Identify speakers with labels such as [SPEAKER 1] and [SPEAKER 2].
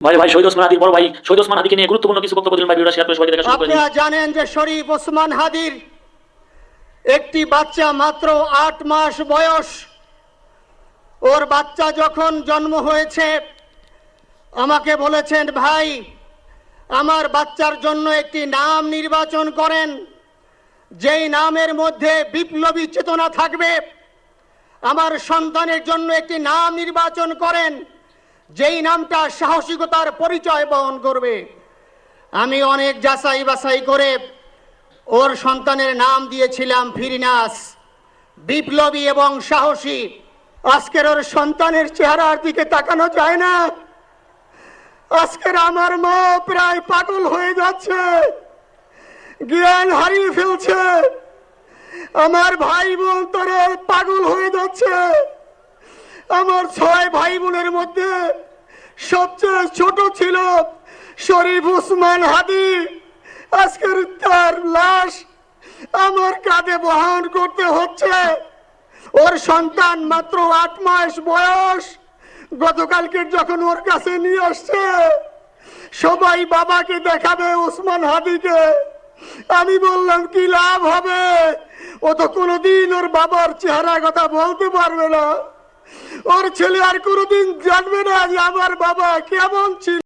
[SPEAKER 1] ভাই ভাই শহীদ ওসমান হাদির বড় ভাই শহীদ ওসমান হাদিকে নিয়ে গুরুত্বপূর্ণ কিছু বক্তব্য দিলেন ভাই, ভিডিওটা শেয়ার করে সবাইকে দেখা শুরু করে দিন।
[SPEAKER 2] আপনারা জানেন যে শরীফ ওসমান হাদির একটি বাচ্চা মাত্র 8 মাস বয়স। ওর বাচ্চা যখন জন্ম হয়েছে আমাকে বলেছেন, ভাই আমার বাচ্চার জন্য একটি নাম নির্বাচন করেন, যেই নামের মধ্যে বিপ্লবী চেতনা থাকবে। আমার সন্তানের জন্য একটি নাম নির্বাচন করেন, যেই নামটা সাহসিকতার পরিচয় বহন করবে। আমি অনেক যাচাই বাছাই করে ওর সন্তানের নাম দিয়েছিলাম ফিরিনাস, বিপ্লবী এবং সাহসী। আজকের ওর সন্তানের চেহারার দিকে তাকানো যায় না। আজকের আমার মা প্রায় পাগল হয়ে যাচ্ছে, জ্ঞান হারিয়ে ফেলছে। আমার ভাই বোন তারা পাগল হয়ে যাচ্ছে। আমার 6 ভাই বোনের মধ্যে সবচেয়ে ছোট ছিল শরীফ ওসমান হাদি। আজকের তার লাশ আমার কাঁধে বহন করতে হচ্ছে। ওর সন্তান মাত্র 8 মাস বয়স। গতকালকে যখন ওর কাছে নিয়ে আসছে, সবাই বাবাকে দেখাবে ওসমান হাদিকে। আমি বললাম কি লাভ হবে, ও তো কোনোদিন ওর বাবার চেহারা কথা বলতে পারবে না। ওর ছেলে আর কোনোদিন জানবে না যে আমার বাবা কেমন ছিল।